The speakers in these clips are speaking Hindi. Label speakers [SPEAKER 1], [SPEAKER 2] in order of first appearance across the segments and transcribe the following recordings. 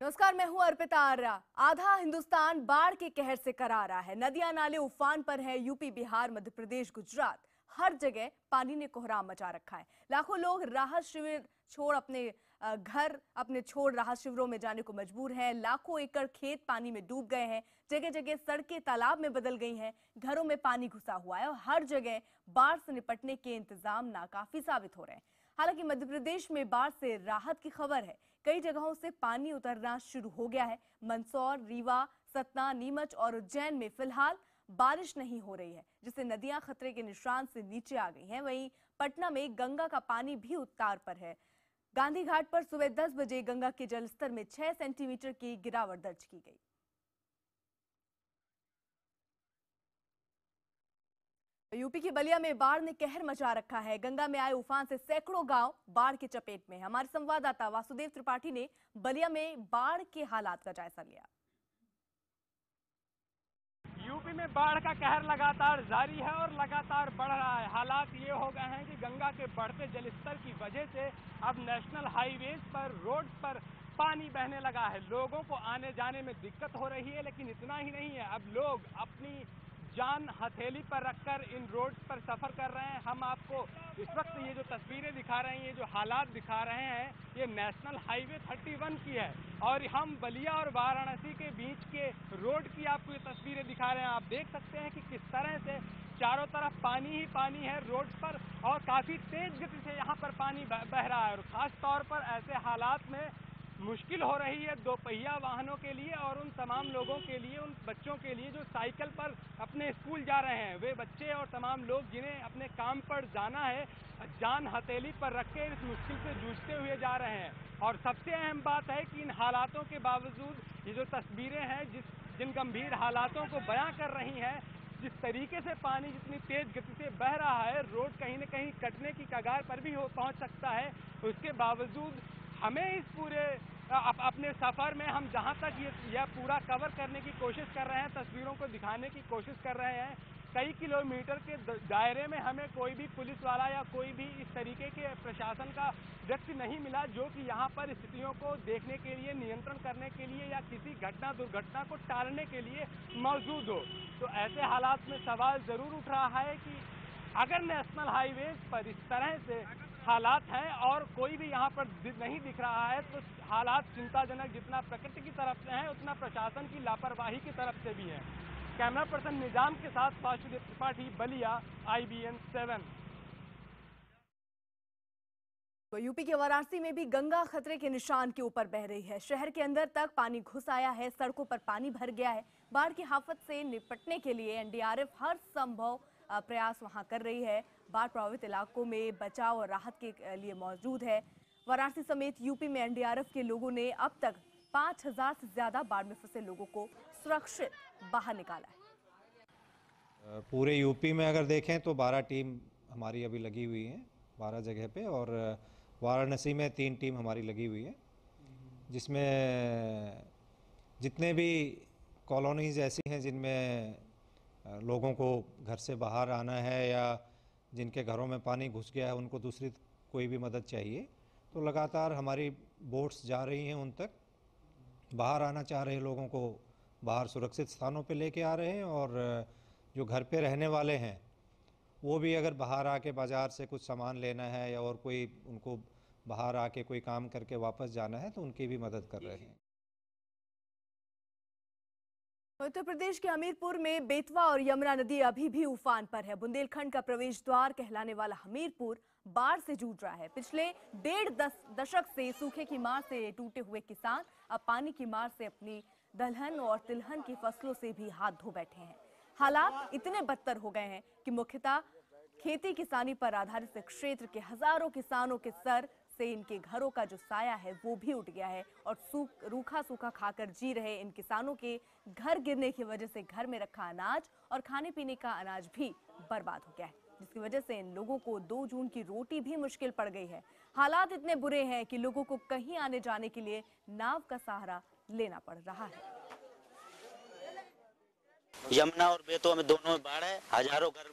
[SPEAKER 1] नमस्कार, मैं हूं अर्पिता आर्या। आधा हिंदुस्तान बाढ़ के कहर से करारा है। नदियां नाले उफान पर है। यूपी, बिहार, मध्य प्रदेश, गुजरात, हर जगह पानी ने कोहराम मचा रखा है। लाखों लोग राहत शिविर छोड़ अपने छोड़ राहत शिविरों में जाने को मजबूर हैं। लाखों एकड़ खेत पानी में डूब गए हैं। जगह जगह सड़कें तालाब में बदल गई हैं। घरों में पानी घुसा हुआ है और हर जगह बाढ़ से निपटने के इंतजाम नाकाफी साबित हो रहे हैं। हालांकि मध्य प्रदेश में बाढ़ से राहत की खबर है। कई जगहों से पानी उतरना शुरू हो गया है। मंदसौर, रीवा, सतना, नीमच और उज्जैन में फिलहाल बारिश नहीं हो रही है, जिससे नदियां खतरे के निशान से नीचे आ गई हैं। वहीं पटना में गंगा का पानी भी उतार पर है। गांधी घाट पर सुबह 10 बजे गंगा के जलस्तर में 6 सेंटीमीटर की गिरावट दर्ज की गई। यूपी की बलिया में बाढ़ ने कहर मचा रखा है। गंगा में आए उफान से सैकड़ों गांव बाढ़ की चपेट में है। हमारे संवाददाता वासुदेव त्रिपाठी ने बलिया में बाढ़ के हालात का जायजा लिया।
[SPEAKER 2] यूपी में बाढ़ का कहर लगातार जारी है और लगातार बढ़ रहा है। हालात ये हो गए हैं कि गंगा के बढ़ते जलस्तर की वजह से अब नेशनल हाईवेज पर, रोड पर पानी बहने लगा है। लोगों को आने जाने में दिक्कत हो रही है, लेकिन इतना ही नहीं है, अब लोग अपनी जान हथेली पर रखकर इन रोड्स पर सफर कर रहे हैं। हम आपको इस वक्त ये जो तस्वीरें दिखा रहे हैं, ये जो हालात दिखा रहे हैं, ये नेशनल हाईवे 31 की है और हम बलिया और वाराणसी के बीच के रोड की आपको ये तस्वीरें दिखा रहे हैं। आप देख सकते हैं कि किस तरह से चारों तरफ पानी ही पानी है रोड पर और काफी तेज गति से यहाँ पर पानी बह रहा है। और खास तौर पर ऐसे हालात में मुश्किल हो रही है दोपहिया वाहनों के लिए और उन तमाम लोगों के लिए, उन बच्चों के लिए जो साइकिल पर अपने स्कूल जा रहे हैं। वे बच्चे और तमाम लोग जिन्हें अपने काम पर जाना है, जान हथेली पर रख के इस मुश्किल से जूझते हुए जा रहे हैं। और सबसे अहम बात है कि इन हालातों के बावजूद ये जो तस्वीरें हैं जिन गंभीर हालातों को बयां कर रही हैं, जिस तरीके से पानी जितनी तेज गति से बह रहा है, रोड कहीं न कहीं कटने की कगार पर भी पहुंच सकता है। उसके बावजूद हमें इस पूरे अपने सफर में हम जहां तक यह पूरा कवर करने की कोशिश कर रहे हैं, तस्वीरों को दिखाने की कोशिश कर रहे हैं, कई किलोमीटर के दायरे में हमें कोई भी पुलिस वाला या कोई भी इस तरीके के प्रशासन का व्यक्ति नहीं मिला जो कि यहाँ पर स्थितियों को देखने के लिए, नियंत्रण करने के लिए या किसी दुर्घटना को टालने के लिए मौजूद हो। तो ऐसे हालात में सवाल जरूर उठ रहा है कि अगर नेशनल हाईवेज पर इस तरह से हालात हैं और कोई भी यहाँ पर नहीं दिख रहा है, तो हालात चिंताजनक जितना प्रकृति की तरफ से है, उतना प्रशासन की लापरवाही की तरफ से भी है। कैमरा पर्सन निजाम के साथ वासुदेव त्रिपाठी, बलिया, IBN 7।
[SPEAKER 1] तो यूपी के वाराणसी में भी गंगा खतरे के निशान के ऊपर बह रही है। शहर के अंदर तक पानी घुस आया है, सड़कों पर पानी भर गया है। बाढ़ की आफत से निपटने के लिए NDRF हर संभव प्रयास वहां कर रही है। बाढ़ प्रभावित इलाकों में बचाव और राहत के लिए मौजूद है। वाराणसी समेत यूपी में NDRF के लोगों ने अब तक 5000 से ज्यादा बाढ़ में फंसे लोगों को सुरक्षित बाहर निकाला है।
[SPEAKER 3] पूरे यूपी में अगर देखें तो 12 टीम हमारी अभी लगी हुई है 12 जगह पे, और वाराणसी में 3 टीम हमारी लगी हुई है, जिसमें जितने भी कॉलोनीज ऐसी हैं जिनमें लोगों को घर से बाहर आना है या जिनके घरों में पानी घुस गया है, उनको दूसरी कोई भी मदद चाहिए, तो लगातार हमारी बोट्स जा रही हैं उन तक। बाहर आना चाह रहे लोगों को बाहर सुरक्षित स्थानों पे लेके आ रहे हैं, और जो घर पे रहने वाले हैं वो भी अगर बाहर आके बाज़ार से कुछ सामान लेना है या और कोई उनको बाहर आके कोई काम करके वापस जाना है तो उनकी भी मदद कर रहे हैं।
[SPEAKER 1] उत्तर प्रदेश के हमीरपुर में बेतवा और यमुना नदी अभी भी उफान पर है। बुंदेलखंड का प्रवेश द्वार कहलाने वाला हमीरपुर बाढ़ से जूझ रहा है। पिछले 1.5 दशक से सूखे की मार से टूटे हुए किसान अब पानी की मार से अपनी दलहन और तिलहन की फसलों से भी हाथ धो बैठे हैं। हालात इतने बदतर हो गए हैं कि मुख्यतः खेती किसानी पर आधारित क्षेत्र के हजारों किसानों के सर से इनके घरों का जो साया है वो भी उठ गया है और रूखा सूखा खाकर जी रहे इन किसानों के घर गिरने की वजह से घर में रखा अनाज और खाने पीने का अनाज भी बर्बाद हो गया है, जिसकी वजह से इन लोगों को 2 जून की रोटी भी मुश्किल पड़ गई है। हालात इतने बुरे हैं कि लोगों को कहीं आने जाने के लिए नाव का सहारा लेना पड़ रहा है।
[SPEAKER 4] यमुना और बेतवा में दोनों में बाढ़ है, हजारों घर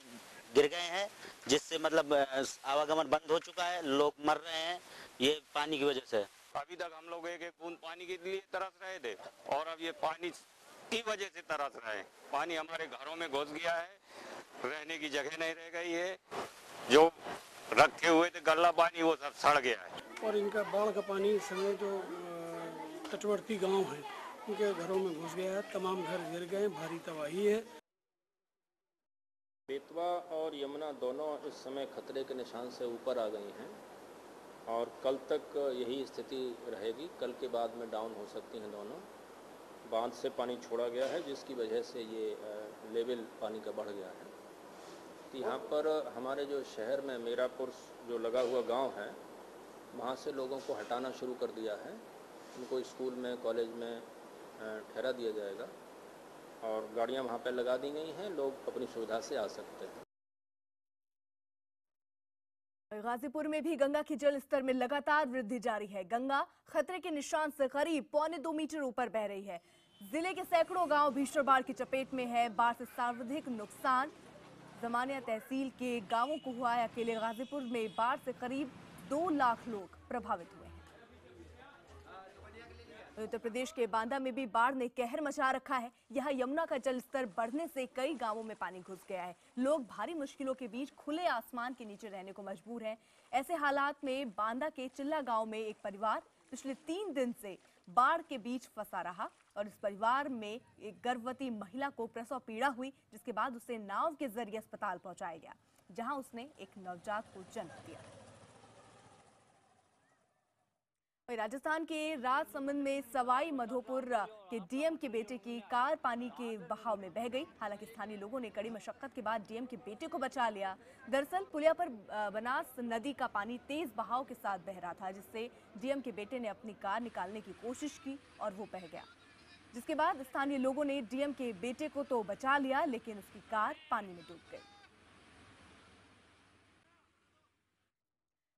[SPEAKER 4] गिर गए हैं, जिससे मतलब आवागमन बंद हो चुका है, लोग मर रहे हैं ये पानी की वजह से।
[SPEAKER 5] अभी तक हम लोग एक एक बूंद पानी के लिए तरस रहे थे और अब ये पानी की वजह से तरस रहे हैं। पानी हमारे घरों में घुस गया है, रहने की जगह नहीं रह गई है, जो रखे हुए थे गल्ला पानी वो सब सड़ गया है।
[SPEAKER 6] और इनका बाढ़ का पानी इस समय जो तटवर्ती गांव है उनके घरों में घुस गया है, तमाम घर गिर गए, भारी तबाही है।
[SPEAKER 7] बेतवा और यमुना दोनों इस समय खतरे के निशान से ऊपर आ गई हैं और कल तक यही स्थिति रहेगी। कल के बाद में डाउन हो सकती हैं दोनों। बांध से पानी छोड़ा गया है जिसकी वजह से ये लेवल पानी का बढ़ गया है। तो यहाँ पर हमारे जो शहर में मीरापुर जो लगा हुआ गांव है वहाँ से लोगों को हटाना शुरू कर दिया है। उनको स्कूल में कॉलेज में ठहरा दिया जाएगा और गाड़ियाँ वहाँ पर लगा दी गई हैं, लोग अपनी सुविधा से आ सकते हैं।
[SPEAKER 1] गाजीपुर में भी गंगा के जल स्तर में लगातार वृद्धि जारी है। गंगा खतरे के निशान से करीब 1.25 मीटर ऊपर बह रही है। जिले के सैकड़ों गांव भीषण बाढ़ की चपेट में है। बाढ़ से सर्वाधिक नुकसान जमानिया तहसील के गांवों को हुआ है। अकेले गाजीपुर में बाढ़ से करीब 2 लाख लोग प्रभावित हुए हैं। उत्तर प्रदेश के बांदा में भी बाढ़ ने कहर मचा रखा है। यहाँ यमुना का जल स्तर बढ़ने से कई गांवों में पानी घुस गया है। लोग भारी मुश्किलों के बीच खुले आसमान के नीचे रहने को मजबूर हैं। ऐसे हालात में बांदा के चिल्ला गांव में एक परिवार पिछले 3 दिन से बाढ़ के बीच फंसा रहा और इस परिवार में एक गर्भवती महिला को प्रसव पीड़ा हुई, जिसके बाद उसे नाव के जरिए अस्पताल पहुंचाया गया, जहां उसने एक नवजात को जन्म दिया। राजस्थान के राजसमंद में सवाई माधोपुर के डीएम के बेटे की कार पानी के बहाव में बह गई। हालांकि स्थानीय लोगों ने कड़ी मशक्कत के बाद डीएम के बेटे को बचा लिया। दरअसल पुलिया पर बनास नदी का पानी तेज बहाव के साथ बह रहा था, जिससे डीएम के बेटे ने अपनी कार निकालने की कोशिश की और वो बह गया, जिसके बाद स्थानीय लोगों ने डीएम के बेटे को तो बचा लिया, लेकिन उसकी कार पानी में डूब गई।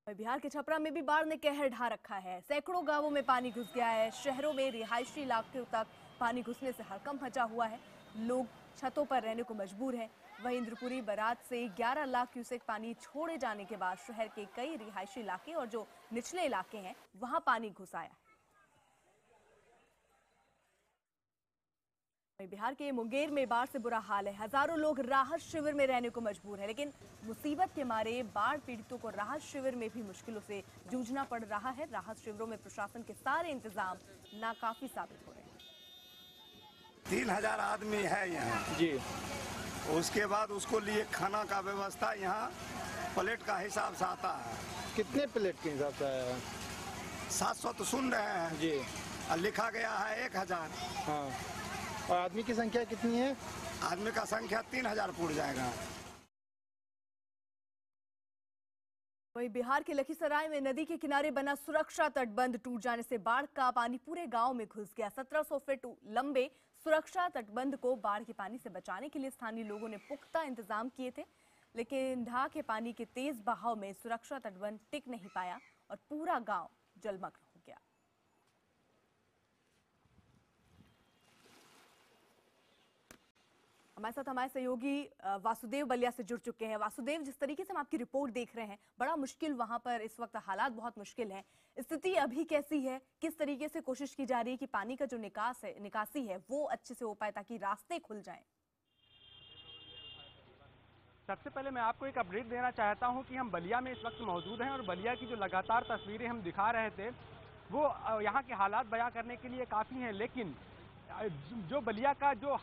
[SPEAKER 1] बिहार के छपरा में भी बाढ़ ने कहर ढा रखा है। सैकड़ों गांवों में पानी घुस गया है। शहरों में रिहायशी इलाकों तक पानी घुसने से हड़कंप मचा हुआ है। लोग छतों पर रहने को मजबूर हैं। वहीं इंद्रपुरी बराज से 11 लाख क्यूसेक पानी छोड़े जाने के बाद शहर के कई रिहायशी इलाके और जो निचले इलाके हैं वहां पानी घुस आया है। बिहार के मुंगेर में बाढ़ से बुरा हाल है। हजारों लोग राहत शिविर में रहने को मजबूर है, लेकिन मुसीबत के मारे बाढ़ पीड़ितों को राहत शिविर में भी मुश्किलों से जूझना पड़ रहा है। राहत शिविरों में प्रशासन के सारे इंतजाम नाकाफी साबित हो रहे हैं।
[SPEAKER 8] 3000 आदमी है यहाँ जी। उसके बाद उसको लिए खाना का व्यवस्था यहाँ प्लेट का हिसाब से आता है।
[SPEAKER 9] कितने प्लेट के हिसाब से आया है?
[SPEAKER 8] 700 तो सुन रहे हैं
[SPEAKER 9] जी,
[SPEAKER 8] और लिखा गया है 1000।
[SPEAKER 9] हाँ, और आदमी की संख्या कितनी है?
[SPEAKER 8] आदमी का संख्या 3000 पूर जाएगा।
[SPEAKER 1] वहीं बिहार के लखीसराय में नदी के किनारे बना सुरक्षा तटबंध टूट जाने से बाढ़ का पानी पूरे गांव में घुस गया। 1700 फीट लंबे सुरक्षा तटबंध को बाढ़ के पानी से बचाने के लिए स्थानीय लोगों ने पुख्ता इंतजाम किए थे, लेकिन ढाह के पानी के तेज बहाव में सुरक्षा तटबंध टिक नहीं पाया और पूरा गांव जलमग्न हो गया। हमारे साथ हमारे सहयोगी वासुदेव बलिया से जुड़ चुके हैं। वासुदेव, जिस तरीके से हम आपकी रिपोर्ट देख रहे हैं, बड़ा मुश्किल वहां पर इस वक्त हालात बहुत मुश्किल हैं। स्थिति अभी कैसी है? किस तरीके से कोशिश की जा रही है कि पानी का जो निकासी है वो अच्छे से हो पाए ताकि रास्ते खुल जाएं?
[SPEAKER 2] सबसे पहले मैं आपको एक अपडेट देना चाहता हूं कि हम बलिया में इस वक्त मौजूद हैं और बलिया की जो लगातार तस्वीरें हम दिखा रहे थे वो यहाँ के हालात बयां करने के लिए काफ़ी हैं, लेकिन जो बलिया का जो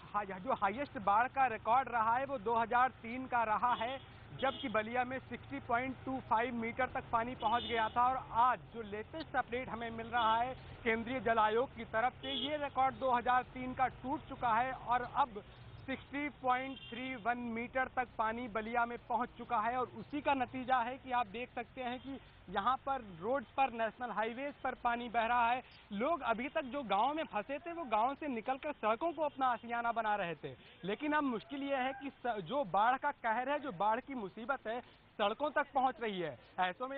[SPEAKER 2] हाईएस्ट बाढ़ का रिकॉर्ड रहा है वो 2003 का रहा है, जबकि बलिया में 60.25 मीटर तक पानी पहुंच गया था। और आज जो लेटेस्ट अपडेट हमें मिल रहा है केंद्रीय जल आयोग की तरफ से, ये रिकॉर्ड 2003 का टूट चुका है और अब 60.31 मीटर तक पानी बलिया में पहुंच चुका है। और उसी का नतीजा है कि आप देख सकते हैं कि यहाँ पर रोड पर, नेशनल हाईवेज पर पानी बह रहा है। लोग अभी तक जो गांव में फंसे थे वो गांव से निकलकर सड़कों को अपना आशियाना बना रहे थे, लेकिन अब मुश्किल ये है कि जो बाढ़ का कहर है, जो बाढ़ की मुसीबत है, सड़कों तक पहुंच रही है।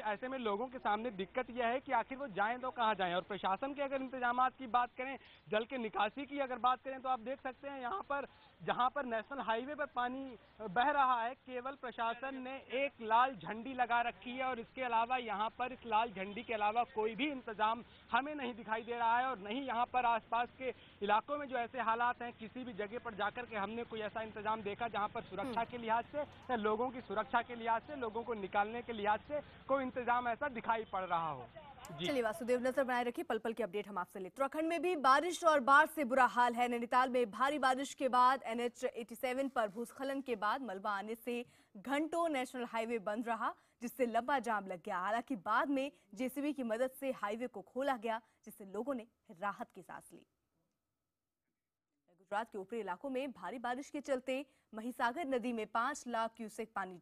[SPEAKER 2] ऐसे में लोगों के सामने दिक्कत यह है कि आखिर वो जाएं तो कहां जाएं। और प्रशासन के अगर इंतजामात की बात करें, जल के निकासी की अगर बात करें, तो आप देख सकते हैं यहाँ पर जहां पर नेशनल हाईवे पर पानी बह रहा है, केवल प्रशासन ने एक लाल झंडी लगा रखी है और इसके अलावा यहां पर इस लाल झंडी के अलावा कोई भी इंतजाम हमें नहीं दिखाई दे रहा है। और नहीं यहां पर आसपास के इलाकों में जो ऐसे हालात हैं, किसी भी जगह पर जाकर के हमने कोई ऐसा इंतजाम देखा जहां पर सुरक्षा के लिहाज से या लोगों की सुरक्षा के लिहाज से, लोगों को निकालने के लिहाज से कोई इंतजाम ऐसा दिखाई पड़ रहा हो।
[SPEAKER 1] चलिए वासुदेव, नजर बनाए रखिए, पल पल की अपडेट हम आपसे ले। उत्तराखंड में भी बारिश और बाढ़ से बुरा हाल है। नैनीताल में भारी बारिश के बाद NH 87 पर भूस्खलन के बाद मलबा आने से घंटों नेशनल हाईवे बंद रहा, जिससे लंबा जाम लग गया। हालांकि बाद में JCB की मदद से हाईवे को खोला गया, जिससे लोगों ने राहत की सांस ली। गुजरात के ऊपरी इलाकों में भारी बारिश के चलते महिसागर नदी में 5 लाख क्यूसेक पानी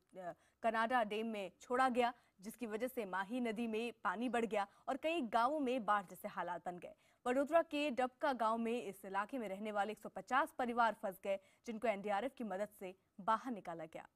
[SPEAKER 1] कनाडा डैम में छोड़ा गया, जिसकी वजह से माही नदी में पानी बढ़ गया और कई गांवों में बाढ़ जैसे हालात बन गए। वडोदरा के डबका गांव में इस इलाके में रहने वाले 150 परिवार फंस गए, जिनको NDRF की मदद से बाहर निकाला गया।